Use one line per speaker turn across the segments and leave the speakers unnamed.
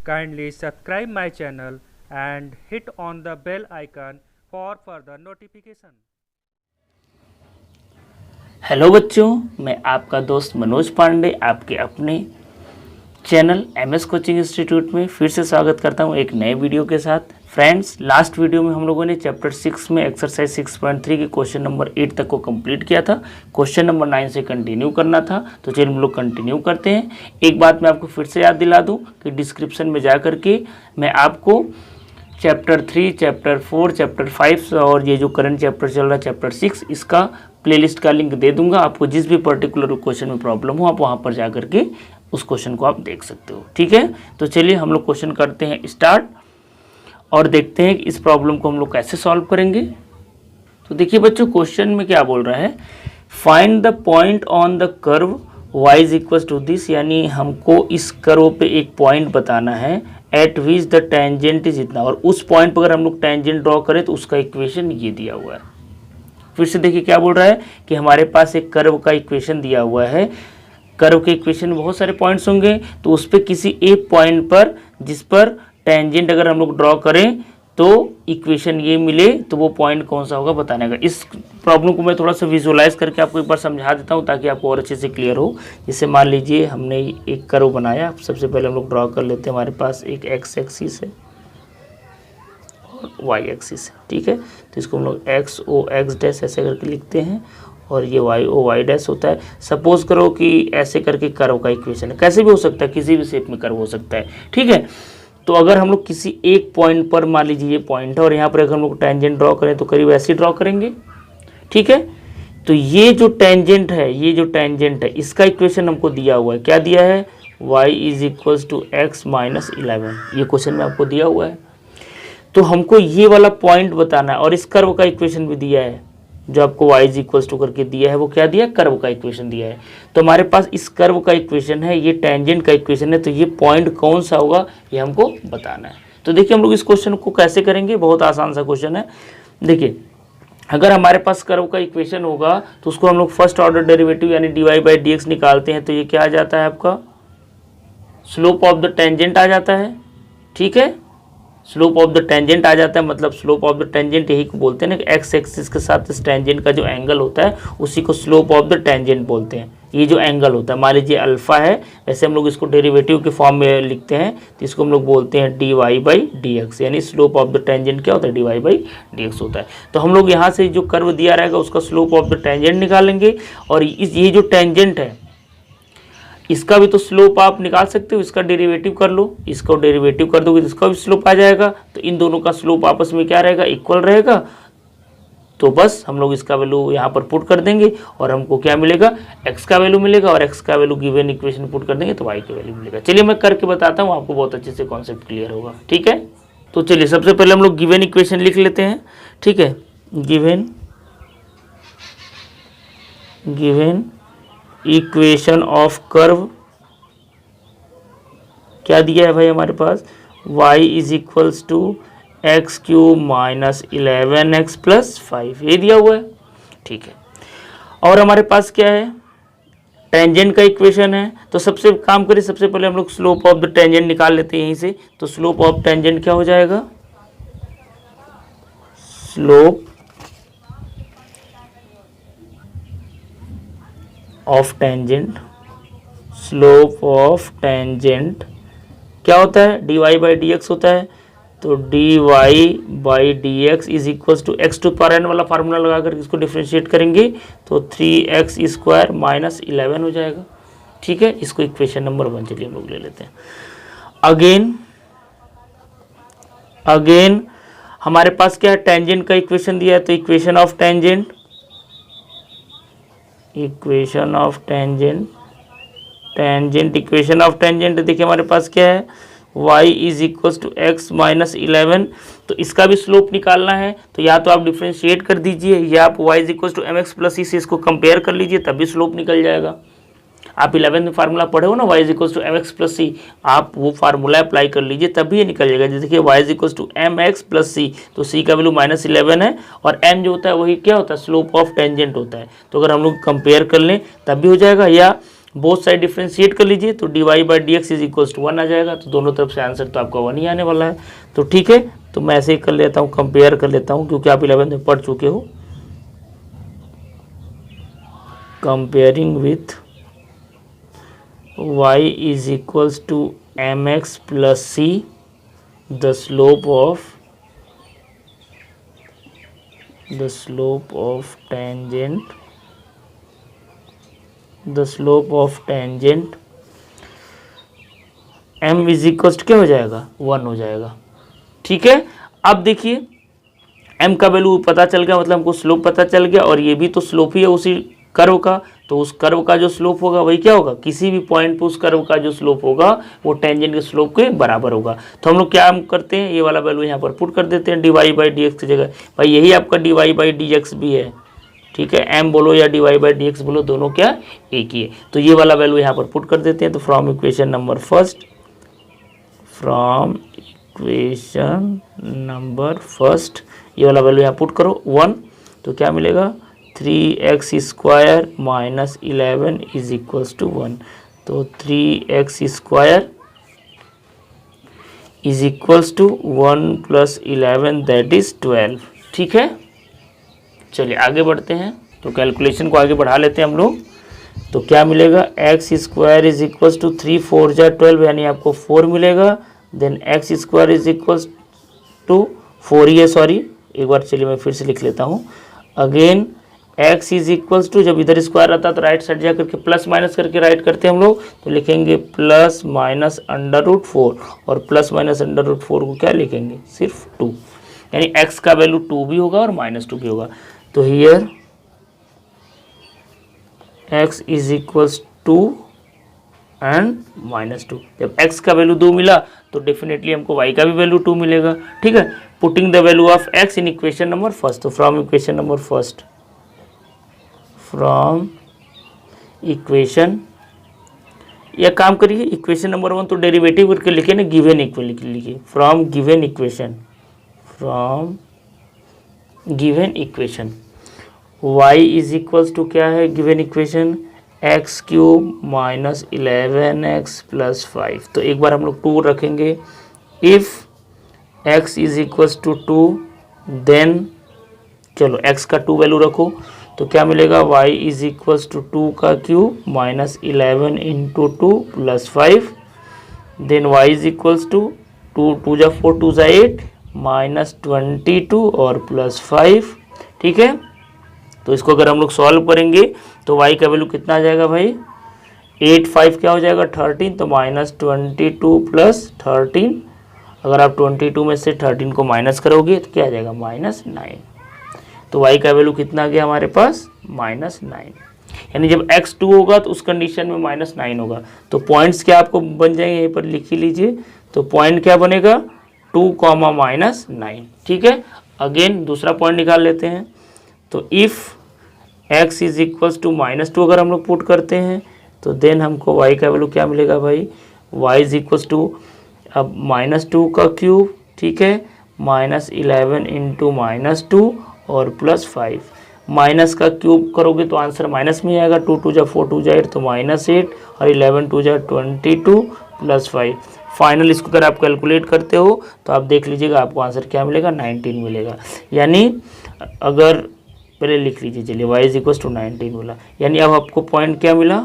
Kindly subscribe my channel and hit on the bell icon for further notification.
Hello बच्चों, मैं आपका दोस्त मनोज पांडे आपके अपने चैनल एमएस कोचिंग इंस्टीट्यूट में फिर से स्वागत करता हूं एक नए वीडियो के साथ। फ्रेंड्स, लास्ट वीडियो में हम लोगों ने चैप्टर 6 में एक्सरसाइज 6.3 के क्वेश्चन नंबर 8 तक को कंप्लीट किया था। क्वेश्चन नंबर 9 से कंटिन्यू करना था, तो चलिए हम लोग कंटिन्यू करते हैं। एक बात मैं आपको फिर से याद दिला दूँ कि डिस्क्रिप्शन में जा करके मैं आपको चैप्टर 3, चैप्टर 4, चैप्टर 5 और ये जो करंट चैप्टर चल रहा है चैप्टर 6, इसका प्लेलिस्ट का लिंक दे दूंगा। आपको जिस भी पर्टिकुलर क्वेश्चन में प्रॉब्लम हो आप वहाँ पर जा करके उस क्वेश्चन को आप देख सकते हो, ठीक है। तो चलिए हम लोग क्वेश्चन करते हैं स्टार्ट और देखते हैं कि इस प्रॉब्लम को हम लोग कैसे सॉल्व करेंगे। तो देखिए बच्चों, क्वेश्चन में क्या बोल रहा है, find the point on the curve y is equal to this, यानी हमको इस कर्व पे एक पॉइंट बताना है at which the tangent is इतना, और उस पॉइंट पर अगर हम लोग टेंजेंट ड्रॉ करें तो उसका इक्वेशन ये दिया हुआ है। फिर से देखिए क्या बोल रहा है कि हमारे पास एक कर्व का इक्वेशन दिया हुआ है। कर्व के इक्वेशन में बहुत सारे पॉइंट्स होंगे, तो उस पर किसी एक पॉइंट पर जिस पर टेंजेंट अगर हम लोग ड्रॉ करें तो इक्वेशन ये मिले, तो वो पॉइंट कौन सा होगा बताने का। इस प्रॉब्लम को मैं थोड़ा सा विजुअलाइज करके आपको एक बार समझा देता हूँ ताकि आपको और अच्छे से क्लियर हो। जैसे मान लीजिए हमने एक कर्व बनाया, सबसे पहले हम लोग ड्रॉ कर लेते हैं। हमारे पास एक एक्स एक्सिस है और वाई एक्सिस है, ठीक है। तो इसको हम लोग एक्स ओ एक्स डैश ऐसे करके लिखते हैं और ये वाई ओ वाई डैश होता है। सपोज करो कि ऐसे करके कर्व का इक्वेशन है, कैसे भी हो सकता है, किसी भी शेप में कर्व हो सकता है, ठीक है। तो अगर हम लोग किसी एक पॉइंट पर, मान लीजिए ये पॉइंट है और यहाँ पर अगर हम लोग टेंजेंट ड्रॉ करें तो करीब ऐसे ड्रॉ करेंगे, ठीक है। तो ये जो टेंजेंट है इसका इक्वेशन हमको दिया हुआ है। क्या दिया है, y is equal to x minus 11, ये क्वेश्चन में आपको दिया हुआ है। तो हमको ये वाला पॉइंट बताना है और इस कर्व का इक्वेशन भी दिया है, जो आपको y इज इक्वल टू करके दिया है। वो क्या दिया, कर्व का इक्वेशन दिया है। तो हमारे पास इस कर्व का इक्वेशन है, ये टेंजेंट का इक्वेशन है, तो ये पॉइंट कौन सा होगा ये हमको बताना है। तो देखिए हम लोग इस क्वेश्चन को कैसे करेंगे, बहुत आसान सा क्वेश्चन है। देखिए अगर हमारे पास कर्व का इक्वेशन होगा तो उसको हम लोग फर्स्ट ऑर्डर डेरिवेटिव यानी dy बाई डी एक्स निकालते हैं, तो ये क्या आ जाता है, आपका स्लोप ऑफ द टेंजेंट आ जाता है, ठीक है। स्लोप ऑफ द टेंजेंट आ जाता है, मतलब स्लोप ऑफ द टेंजेंट यही को बोलते हैं ना, एक्स एक्सिस के साथ इस टेंजेंट का जो एंगल होता है उसी को स्लोप ऑफ द टेंजेंट बोलते हैं। ये जो एंगल होता है, मान लीजिए अल्फा है, वैसे हम लोग इसको डेरिवेटिव के फॉर्म में लिखते हैं, तो इसको हम लोग बोलते हैं d Y by D x, यानी स्लोप ऑफ द टेंजेंट क्या होता है, D Y by D x होता है। तो हम लोग यहाँ से जो कर्व दिया रहेगा उसका स्लोप ऑफ द टेंजेंट निकालेंगे, और ये जो टेंजेंट है इसका भी तो स्लोप आप निकाल सकते हो, इसका डेरिवेटिव कर लो, इसको डेरिवेटिव कर दोगे तो इसका भी स्लोप आ जाएगा। तो इन दोनों का स्लोप आपस में क्या रहेगा, इक्वल रहेगा। तो बस हम लोग इसका वैल्यू यहाँ पर पुट कर देंगे और हमको क्या मिलेगा, x का वैल्यू मिलेगा, और x का वैल्यू गिवन इक्वेशन पुट कर देंगे तो y की वैल्यू मिलेगा। चलिए मैं करके बताता हूँ, आपको बहुत अच्छे से कॉन्सेप्ट क्लियर होगा, ठीक है। तो चलिए सबसे पहले हम लोग गिवन इक्वेशन लिख लेते हैं, ठीक है। गिवन इक्वेशन ऑफ कर्व क्या दिया है भाई हमारे पास, y is equals to x cube minus 11x plus 5, ये दिया हुआ है, ठीक है। और हमारे पास क्या है, टेंजेंट का इक्वेशन है। तो सबसे काम करिए, सबसे पहले हम लोग स्लोप ऑफ द टेंजेंट निकाल लेते हैं यहीं से। तो स्लोप ऑफ टेंजेंट क्या हो जाएगा, slope of tangent, slope of tangent क्या होता है, D Y by D x होता है। तो D Y by D x is equal to x to power n वाला फार्मूला लगा कर इसको डिफ्रेंशिएट करेंगे तो 3x स्क्वायर माइनस 11 हो जाएगा, ठीक है। इसको इक्वेशन नंबर 1 चलिए हम लोग ले लेते हैं। अगेन हमारे पास क्या है, टेंजेंट का इक्वेशन दिया है, तो equation of tangent equation of tangent देखिए हमारे पास क्या है, y is equal to x minus 11। तो इसका भी स्लोप निकालना है, तो या तो आप डिफ्रेंशिएट कर दीजिए या आप y is equal to M X plus C से इसको कंपेयर कर लीजिए, तभी स्लोप निकल जाएगा। आप 11th में फार्मूला पढ़े हो ना, y is equal to M X plus C, आप वो फार्मूला अप्लाई कर लीजिए तभी ये निकल जाएगा। जैसे कि y is equal to M X plus C, तो c का वैल्यू माइनस 11 है और m जो होता है वही क्या होता है, स्लोप ऑफ टेंजेंट होता है। तो अगर हम लोग कंपेयर कर लें तब भी हो जाएगा, या बोथ साइड डिफ्रेंशिएट कर लीजिए तो dy by D x is equals to 1 आ जाएगा। तो दोनों तरफ से आंसर तो आपका 1 ही आने वाला है। तो ठीक है, तो मैं ऐसे ही कर लेता हूँ, कंपेयर कर लेता हूँ, क्योंकि आप 11th में पढ़ चुके हो। Comparing with y is equals to mx plus c, the slope of tangent m is equals to क्या हो जाएगा, 1 हो जाएगा। ठीक है, अब देखिए m का वैल्यू पता चल गया, मतलब हमको स्लोप पता चल गया, और ये भी तो स्लोप ही है उसी कर्व का। तो उस कर्व का जो स्लोप होगा वही क्या होगा, किसी भी पॉइंट पे उस कर्व का जो स्लोप होगा वो टेंजेंट के स्लोप के बराबर होगा। तो हम लोग क्या करते हैं, ये वाला वैल्यू यहाँ पर पुट कर देते हैं dy बाई डी एक्स की जगह। भाई यही आपका dy बाई डी एक्स भी है, ठीक है, m बोलो या dy बाई डी एक्स बोलो, दोनों क्या एक ही है। तो ये वाला वैल्यू यहाँ पर पुट कर देते हैं। तो फ्रॉम इक्वेशन नंबर फर्स्ट ये वाला वैल्यू यहाँ पुट करो 1, तो क्या मिलेगा 3x square minus 11 is equals to 1। तो 3x square is equals to 1 plus 11 that is 12। ठीक है, चलिए आगे बढ़ते हैं। तो कैलकुलेशन को आगे बढ़ा लेते हैं हम लोग। तो क्या मिलेगा, x square is equals to 3 4 जा 12, यानी आपको 4 मिलेगा। Then x square is equals to 4 ही है, सॉरी एक बार चलिए मैं फिर से लिख लेता हूँ। Again x is equals to, जब इधर स्क्वायर आता है तो राइट साइड जा करके प्लस माइनस करके राइट करते हैं हम लोग, तो लिखेंगे प्लस माइनस अंडर रूट 4, और प्लस माइनस अंडर रूट 4 को क्या लिखेंगे, सिर्फ 2, यानी x का वैल्यू 2 भी होगा और -2 भी होगा। तो here x is equals 2 and -2। जब x का वैल्यू 2 मिला तो डेफिनेटली हमको y का भी वैल्यू 2 मिलेगा। ठीक है, putting the value of x in equation number first. तो from equation number first, from equation, या काम करिए इक्वेशन नंबर 1 तो डेरिवेटिव करके लिखे ना, गिवन इक्वल लिखिए, from given equation y is equals to क्या है given equation, x cube minus 11x plus 5। तो एक बार हम लोग 2 रखेंगे, if x is equals to 2 then चलो x का 2 वैल्यू रखो, तो क्या मिलेगा y इज इक्वल्स टू 2 का cube minus 11 into 2 plus 5। Then y is equals to 2 जा 4 2 जा 8 माइनस 22 और प्लस 5। ठीक है, तो इसको अगर हम लोग सॉल्व करेंगे तो y का वैल्यू कितना आ जाएगा भाई, 8 5 क्या हो जाएगा 13, तो माइनस 22 प्लस 13। अगर आप 22 में से 13 को माइनस करोगे तो क्या आ जाएगा -9। तो y का वैल्यू कितना आ गया हमारे पास -9, यानी जब x 2 होगा तो उस कंडीशन में -9 होगा। तो पॉइंट्स क्या आपको बन जाएंगे, यहीं पर लिख ही लीजिए। तो पॉइंट क्या बनेगा 2, -9। ठीक है, अगेन दूसरा पॉइंट निकाल लेते हैं। तो if x is equals to -2 अगर हम लोग पुट करते हैं तो देन हमको y का वैल्यू क्या मिलेगा भाई, y इज इक्वल्स टू अब -2 का क्यूब, ठीक है, माइनस 11 इंटू -2 और प्लस 5। माइनस का क्यूब करोगे तो आंसर माइनस में आएगा, 2 2 जा 4 2 जा 8 तो -8 और 11 2 जा 22 प्लस 5। फाइनल इसको अगर आप कैलकुलेट करते हो तो आप देख लीजिएगा आपको आंसर क्या मिलेगा, 19 मिलेगा। यानी अगर पहले लिख लीजिए, चलिए y इज इक्वल टू 19 मिला, यानी अब आपको पॉइंट क्या मिला,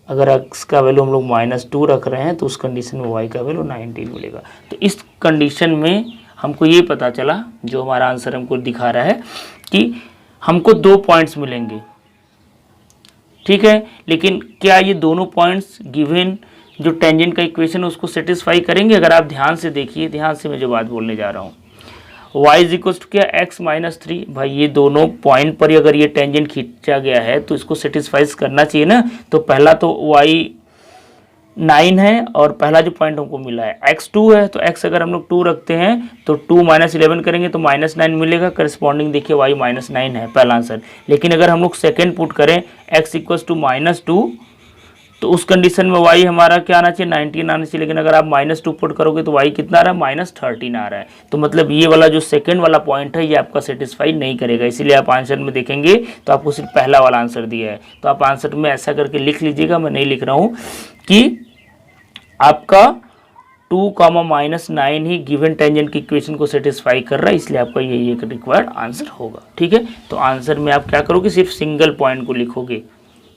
अगर x का वैल्यू हम लोग -2 रख रहे हैं तो उस कंडीशन में y का वैल्यू 19 मिलेगा। तो इस कंडीशन में हमको ये पता चला, जो हमारा आंसर हमको दिखा रहा है कि हमको 2 पॉइंट्स मिलेंगे। ठीक है, लेकिन क्या ये दोनों पॉइंट्स गिवन जो टेंजेंट का इक्वेशन है उसको सेटिस्फाई करेंगे? अगर आप ध्यान से देखिए, ध्यान से मैं जो बात बोलने जा रहा हूँ, y इज इक्वल टू क्या x -3, भाई ये दोनों पॉइंट पर ही अगर ये टेंजेंट खींचा गया है तो इसको सेटिस्फाइज करना चाहिए ना। तो पहला तो y 9 है और पहला जो पॉइंट हमको मिला है x 2 है, तो x अगर हम लोग 2 रखते हैं तो 2 - 11 करेंगे तो -9 मिलेगा। करस्पॉन्डिंग देखिए y -9 है पहला आंसर। लेकिन अगर हम लोग सेकेंड पुट करें x इक्वल टू -2 तो उस कंडीशन में y हमारा क्या आना चाहिए, 19 आना चाहिए। लेकिन अगर आप -2 पुट करोगे तो y कितना आ रहा है, -13 आ रहा है। तो मतलब ये वाला जो सेकंड वाला पॉइंट है ये आपका सेटिस्फाई नहीं करेगा, इसीलिए आप आंसर में देखेंगे तो आपको सिर्फ पहला वाला आंसर दिया है। तो आप आंसर में ऐसा करके लिख लीजिएगा, मैं नहीं लिख रहा हूँ, कि आपका 2, -9 ही गिवन टेंजेंट की इक्वेशन को सेटिस्फाई कर रहा है, इसलिए आपका यही एक रिक्वायर्ड आंसर होगा। ठीक है, तो आंसर में आप क्या करोगे, सिर्फ सिंगल पॉइंट को लिखोगे,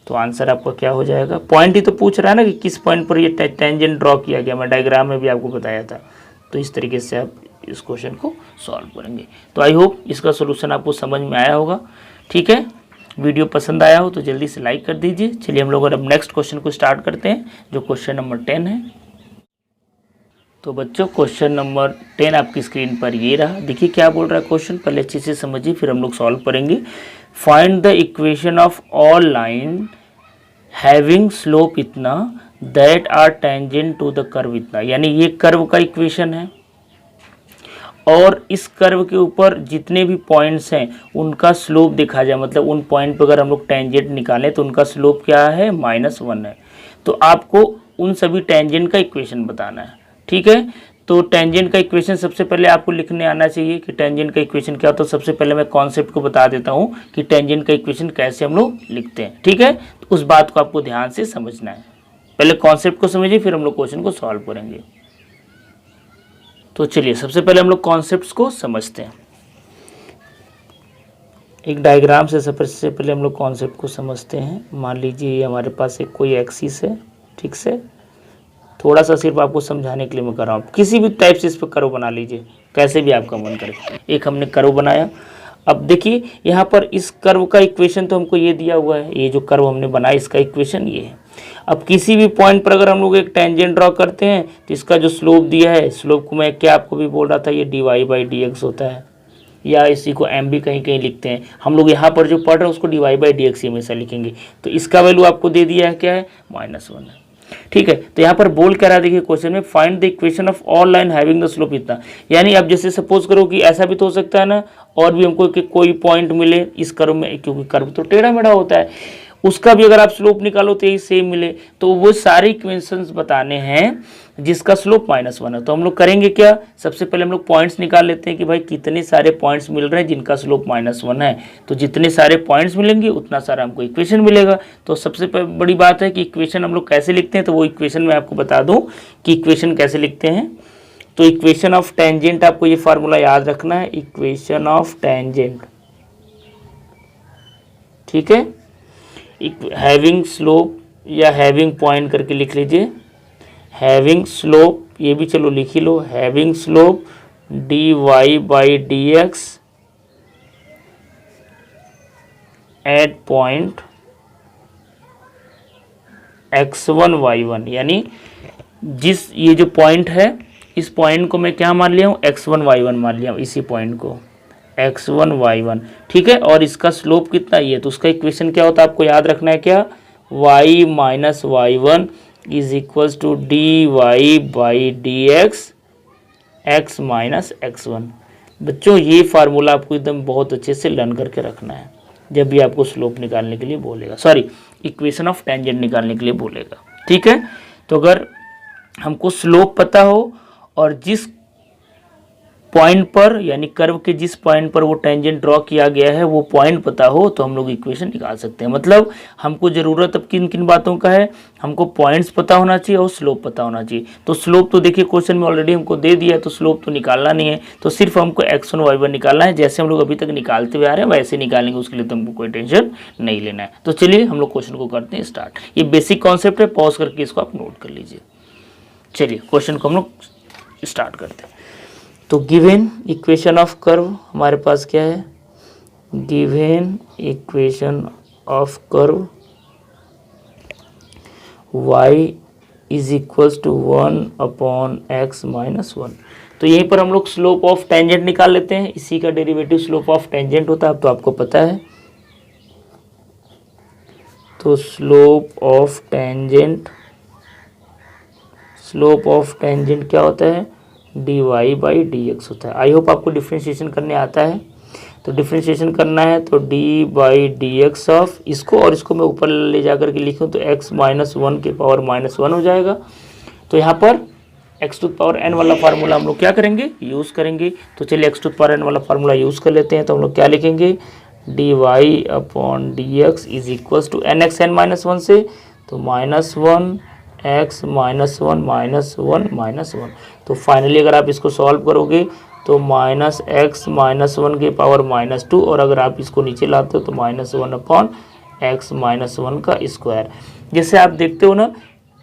तो आंसर आपका क्या हो जाएगा। पॉइंट ही तो पूछ रहा है ना कि किस पॉइंट पर ये टेंजेंट ड्रॉ किया गया, मैं डायग्राम में भी आपको बताया था। तो इस तरीके से आप इस क्वेश्चन को सॉल्व करेंगे। तो आई होप इसका सोल्यूशन आपको समझ में आया होगा। ठीक है, वीडियो पसंद आया हो तो जल्दी से लाइक कर दीजिए। चलिए हम लोग अब नेक्स्ट क्वेश्चन को स्टार्ट करते हैं, जो क्वेश्चन नंबर 10 है। तो बच्चों क्वेश्चन नंबर 10 आपकी स्क्रीन पर ये रहा। देखिए क्या बोल रहा है क्वेश्चन, पहले अच्छे से समझिए फिर हम लोग सॉल्व करेंगे। Find the equation of all line having slope इतना that are tangent to the curve इतना। यानी ये कर्व का इक्वेशन है और इस कर्व के ऊपर जितने भी पॉइंट्स हैं उनका स्लोप देखा जाए, मतलब उन पॉइंट पर अगर हम लोग टेंजेंट निकालें तो उनका स्लोप क्या है, -1 है। तो आपको उन सभी टेंजेंट का इक्वेशन बताना है। ठीक है, तो टेंजेंट का इक्वेशन सबसे पहले आपको लिखने आना चाहिए कि टेंजेंट का इक्वेशन क्या होता है। सबसे पहले मैं कॉन्सेप्ट को बता देता हूँ कि टेंजेंट का इक्वेशन कैसे हम लोग लिखते हैं। ठीक है, तो उस बात को आपको ध्यान से समझना है। पहले कॉन्सेप्ट को समझिए फिर हम लोग क्वेश्चन को सॉल्व करेंगे। तो चलिए सबसे पहले हम लोग कॉन्सेप्ट्स को समझते हैं। एक डायग्राम से सबसे पहले हम लोग कॉन्सेप्ट को समझते हैं। मान लीजिए हमारे पास एक कोई एक्सिस है, ठीक से, थोड़ा सा सिर्फ आपको समझाने के लिए मैं कर रहा हूँ। किसी भी टाइप से इस पर कर्व बना लीजिए, कैसे भी आपका मन करे। एक हमने कर्व बनाया। अब देखिए यहाँ पर इस कर्व का इक्वेशन तो हमको ये दिया हुआ है, ये जो कर्व हमने बनाया इसका इक्वेशन ये है। अब किसी भी पॉइंट पर अगर हम लोग एक टेंजेंट ड्रॉ करते हैं तो इसका जो स्लोप दिया है, स्लोप को मैं क्या आपको भी बोल रहा था, ये dy/dx होता है, या इसी को m भी कहीं कहीं लिखते हैं। हम लोग यहाँ पर जो पढ़ रहे हैं उसको dy/dx ही हमेशा लिखेंगे। तो इसका वैल्यू आपको दे दिया है, क्या है, -1 है। ठीक है, तो यहाँ पर बोल क्या रहा है, देखिए क्वेश्चन में, find the equation of all line having the slope इतना। यानी अब जैसे सपोज करो कि ऐसा भी तो हो सकता है ना, और भी हमको कि कोई पॉइंट मिले इस कर्व में, क्योंकि कर्व तो टेढ़ा मेढ़ा होता है, उसका भी अगर आप स्लोप निकालो तो यही सेम मिले। तो वो सारे इक्वेशंस बताने हैं जिसका स्लोप -1 है। तो हम लोग करेंगे क्या, सबसे पहले हम लोग पॉइंट्स निकाल लेते हैं कि भाई कितने सारे पॉइंट्स मिल रहे हैं जिनका स्लोप -1 है। तो जितने सारे पॉइंट्स मिलेंगे उतना सारा हमको इक्वेशन मिलेगा। तो सबसे बड़ी बात है कि इक्वेशन हम लोग कैसे लिखते हैं, तो वो इक्वेशन मैं आपको बता दूं कि इक्वेशन कैसे लिखते हैं। तो इक्वेशन ऑफ टेंजेंट, आपको ये फार्मूला याद रखना है, इक्वेशन ऑफ टेंजेंट। ठीक है, हैविंग स्लोप या हैविंग पॉइंट करके लिख लीजिए, हैविंग स्लोप, ये भी चलो लिख ही लो, having slope dy/dx at point x1 y1। यानी जिस ये जो पॉइंट है, इस पॉइंट को मैं क्या मान लिया हूँ, x1 y1 मान लिया हूँ, इसी पॉइंट को x1 y1। ठीक है, और इसका स्लोप कितना ही है, तो उसका इक्वेशन क्या होता है आपको याद रखना है, क्या, y-y1 is equals to dy/dx x - x1। बच्चों ये फार्मूला आपको एकदम बहुत अच्छे से लर्न करके रखना है जब भी आपको स्लोप निकालने के लिए बोलेगा, सॉरी इक्वेशन ऑफ टेंजेंट निकालने के लिए बोलेगा। ठीक है, तो अगर हमको स्लोप पता हो और जिस पॉइंट पर, यानी कर्व के जिस पॉइंट पर वो टेंजेंट ड्रॉ किया गया है वो पॉइंट पता हो, तो हम लोग इक्वेशन निकाल सकते हैं। मतलब हमको ज़रूरत अब किन किन बातों का है, हमको पॉइंट्स पता होना चाहिए और स्लोप पता होना चाहिए। तो स्लोप तो देखिए क्वेश्चन में ऑलरेडी हमको दे दिया है, तो स्लोप तो निकालना नहीं है, तो सिर्फ हमको x1 y1 निकालना है। जैसे हम लोग अभी तक निकालते हुए आ रहे हैं वैसे निकालेंगे, उसके लिए तो हमको कोई टेंशन नहीं लेना है। तो चलिए हम लोग क्वेश्चन को करते हैं स्टार्ट। ये बेसिक कॉन्सेप्ट है, पॉज करके इसको आप नोट कर लीजिए। चलिए क्वेश्चन को हम लोग स्टार्ट करते हैं। तो गिवन इक्वेशन ऑफ कर्व हमारे पास क्या है, given equation of curve y is equals to 1/x - 1। तो यहीं पर हम लोग स्लोप ऑफ टेंजेंट निकाल लेते हैं, इसी का डेरिवेटिव स्लोप ऑफ टेंजेंट होता है, अब तो आपको पता है। तो स्लोप ऑफ टेंजेंट क्या होता है, dy/dx होता है। आई होप आपको डिफ्रेंशिएशन करने आता है। तो डिफ्रेंशिएशन करना है तो D by D x of इसको और इसको मैं ऊपर ले जा करके लिखूँ तो x माइनस वन के पावर माइनस वन हो जाएगा। तो यहाँ पर x टू पावर n वाला फार्मूला हम लोग क्या करेंगे, यूज़ करेंगे। तो चलिए x टू पावर n वाला फार्मूला यूज़ कर लेते हैं। तो हम लोग क्या लिखेंगे, D y upon d x is equals to N x N minus one से तो minus one x minus one minus one minus one. तो फाइनली अगर आप इसको सॉल्व करोगे तो माइनस एक्स माइनस वन के पावर माइनस टू, और अगर आप इसको नीचे लाते हो तो minus one upon x minus one का स्क्वायर। जैसे आप देखते हो ना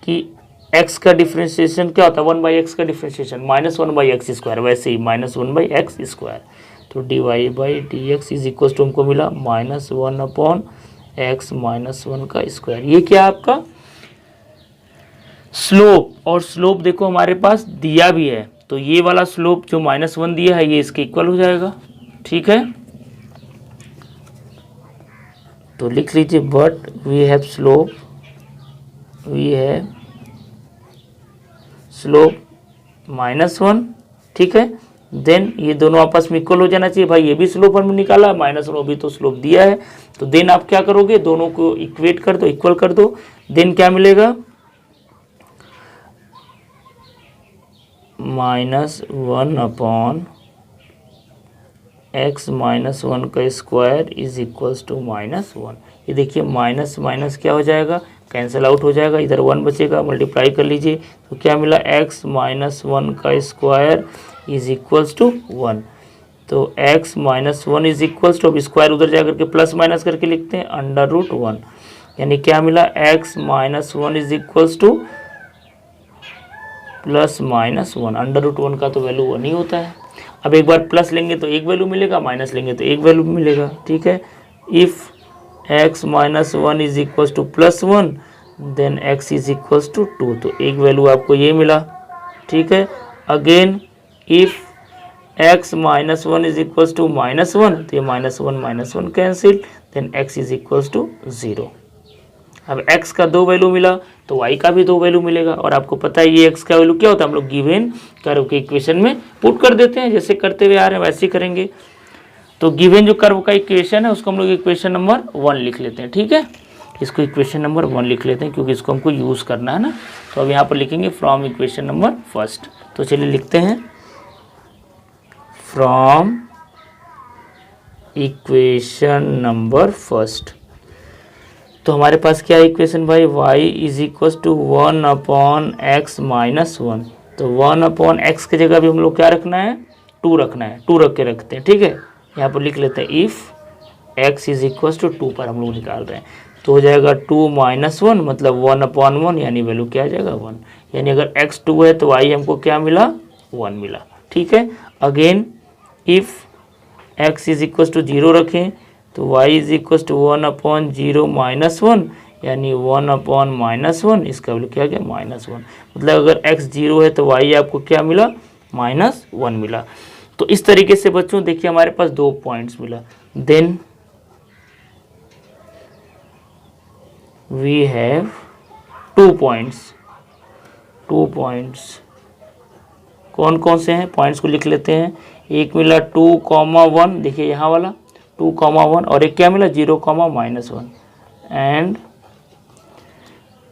कि x का डिफ्रेंशिएशन क्या होता है, वन बाई एक्स का differentiation minus one by X square, वैसे ही minus one by X square. तो D Y by D x is equal to हमको मिला minus one upon x minus one का स्क्वायर। ये क्या आपका स्लोप, और स्लोप देखो हमारे पास दिया भी है, तो ये वाला स्लोप जो माइनस वन दिया है ये इसके इक्वल हो जाएगा। ठीक है, तो लिख लीजिए but we have slope, we have slope minus one. ठीक है, देन ये दोनों आपस में इक्वल हो जाना चाहिए। भाई ये भी स्लोप हमने निकाला, माइनस वन भी तो स्लोप दिया है, तो देन आप क्या करोगे, दोनों को इक्वेट कर दो, इक्वल कर दो। देन क्या मिलेगा, minus one upon x minus one का square is equals to minus one. ये देखिए माइनस माइनस क्या हो जाएगा, कैंसिल आउट हो जाएगा, इधर वन बचेगा, मल्टीप्लाई कर लीजिए तो क्या मिला, एक्स माइनस वन का square is equals to one. तो x minus one is equals to, अब स्क्वायर उधर जाकर के प्लस माइनस करके लिखते हैं, अंडर रूट वन। यानी क्या मिला, x minus one is equals to plus minus one. Under root one का तो वैल्यू वन ही होता है। अब एक बार प्लस लेंगे तो एक वैल्यू मिलेगा, माइनस लेंगे तो एक वैल्यू मिलेगा। ठीक है, if x minus one is equals to plus one then x is equals to two, तो एक वैल्यू आपको ये मिला। ठीक है, again if x minus one is equals to minus one, तो ये minus one cancel, then x is equals to zero. अब x का दो वैल्यू मिला तो y का भी दो वैल्यू मिलेगा, और आपको पता है ये x का वैल्यू क्या होता है, हम लोग गिवन कर्व के इक्वेशन में पुट कर देते हैं, जैसे करते हुए आ रहे हैं वैसे ही करेंगे। तो गिवन जो कर्व का इक्वेशन है उसको हम लोग इक्वेशन नंबर वन लिख लेते हैं। ठीक है, इसको इक्वेशन नंबर वन लिख लेते हैं क्योंकि इसको हमको यूज़ करना है ना। तो अब यहाँ पर लिखेंगे फ्रॉम इक्वेशन नंबर फर्स्ट। तो चलिए लिखते हैं फ्रॉम इक्वेशन नंबर फर्स्ट। तो हमारे पास क्या है इक्वेशन भाई, y is equal to one upon x minus one. तो वन अपॉन एक्स की जगह भी हम लोग क्या रखना है, टू रखना है, टू रख के रखते हैं। ठीक है, यहाँ पर लिख लेते हैं if x is equal to two पर हम लोग निकाल रहे हैं, तो हो जाएगा टू माइनस वन मतलब वन अपॉन वन, यानी वैल्यू क्या आ जाएगा वन। यानी अगर x टू है तो y हमको क्या मिला, वन मिला। ठीक है, again if x is equal to zero रखें तो y is equal to one upon zero minus one, यानी वन अपॉन माइनस वन, इसका वैल्यू क्या गया माइनस वन। मतलब अगर x जीरो है तो y आपको क्या मिला, माइनस वन मिला। तो इस तरीके से बच्चों देखिए हमारे पास दो पॉइंट्स मिला। Then we have two points. कौन कौन से हैं पॉइंट्स को लिख लेते हैं। एक मिला 2,1, देखिए यहाँ वाला 2,1, और एक क्या मिला 0,-1 and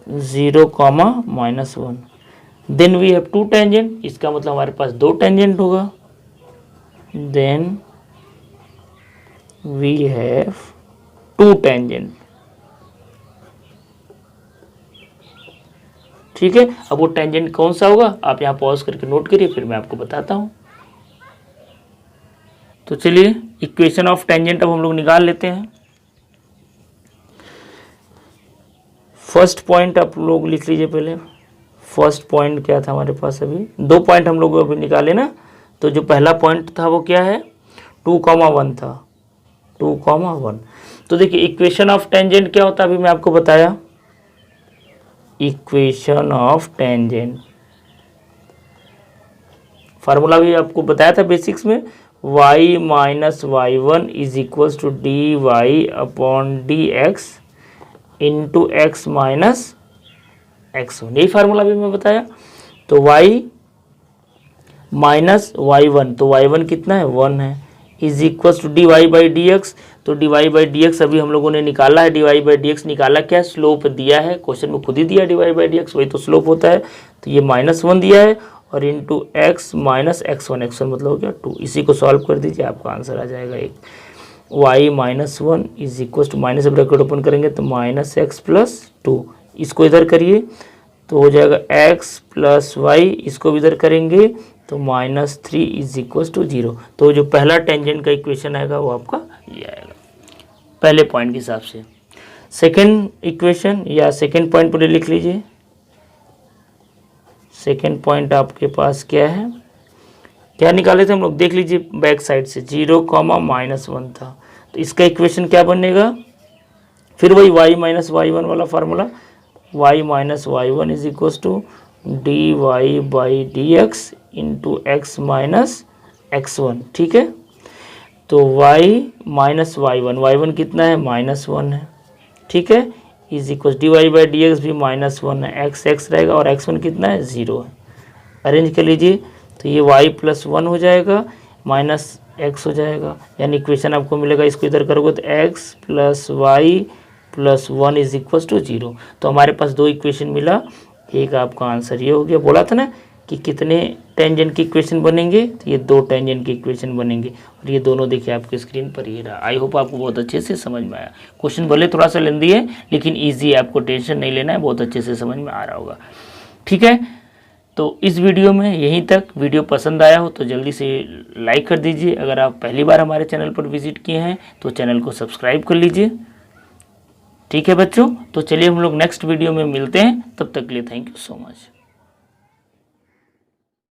0,-1। Then we have two tangent, इसका मतलब हमारे पास दो टेंजेंट होगा। Then we have two tangent. ठीक है, अब वो टेंजेंट कौन सा होगा आप यहाँ पॉज करके नोट करिए, फिर मैं आपको बताता हूँ। तो चलिए इक्वेशन ऑफ टेंजेंट अब हम लोग निकाल लेते हैं। फर्स्ट पॉइंट आप लोग लिख लीजिए पहले। फर्स्ट पॉइंट क्या था हमारे पास, अभी दो पॉइंट हम लोग अभी निकाले ना। तो जो पहला पॉइंट था वो क्या है, 2,1 था, 2,1। तो देखिए इक्वेशन ऑफ टेंजेंट क्या होता है, अभी मैं आपको बताया। इक्वेशन ऑफ टेंजेंट फार्मूला भी आपको बताया था बेसिक्स में, y minus y one is equals to D y upon d x into x minus x one, यही फार्मूला भी मैं बताया। तो y माइनस वाई वन, तो y1 कितना है 1 है, is equal to D Y by D X. तो D Y by D X अभी हम लोगों ने निकाला है, D Y by D X निकाला, क्या स्लोप दिया है, क्वेश्चन में खुद ही दिया d Y by D x, वही तो स्लोप होता है। तो ये -1 दिया है और इंटू एक्स माइनस x1, मतलब हो गया 2। इसी को सॉल्व कर दीजिए, आपका आंसर आ जाएगा 1। y -1 is equal to minus bracket open करेंगे तो -x + 2, इसको इधर करिए तो हो जाएगा x + y, इसको भी इधर करेंगे तो -3 इज इक्वल टू 0। तो जो पहला टेंजेंट का इक्वेशन आएगा वो आपका ये आएगा पहले पॉइंट के हिसाब से। सेकेंड इक्वेशन या सेकेंड पॉइंट पर लिख लीजिए। सेकेंड पॉइंट आपके पास क्या है, क्या निकाले थे हम लोग, देख लीजिए बैक साइड से 0, -1 था। तो इसका इक्वेशन क्या बनेगा, फिर वही y - y1 वाला formula, y - y1 is equal to D Y by D x into x minus x1, ठीक है। तो y - y1 कितना है, -1 है, ठीक है, is equal d Y by D x भी -1 है, x रहेगा और x1 कितना है, 0 है। अरेंज कर लीजिए तो ये y + 1 हो जाएगा -x हो जाएगा, यानी इक्वेशन आपको मिलेगा, इसको इधर करोगे तो x + y + 1 is equal to 0। तो हमारे पास 2 इक्वेशन मिला, एक आपका आंसर ये हो गया। बोला था ना कि कितने टेंजेंट की इक्वेशन बनेंगे, तो ये 2 टेंजेंट की इक्वेशन बनेंगे और ये दोनों देखिए आपके स्क्रीन पर ये रहा। आई होप आपको बहुत अच्छे से समझ में आया। क्वेश्चन भले थोड़ा सा लेंदी है लेकिन ईजी है, आपको टेंशन नहीं लेना है, बहुत अच्छे से समझ में आ रहा होगा, ठीक है। तो इस वीडियो में यहीं तक। वीडियो पसंद आया हो तो जल्दी से लाइक कर दीजिए। अगर आप पहली बार हमारे चैनल पर विजिट किए हैं तो चैनल को सब्सक्राइब कर लीजिए, ठीक है बच्चों। तो चलिए हम लोग नेक्स्ट वीडियो में मिलते हैं, तब तक के लिए थैंक यू सो मच।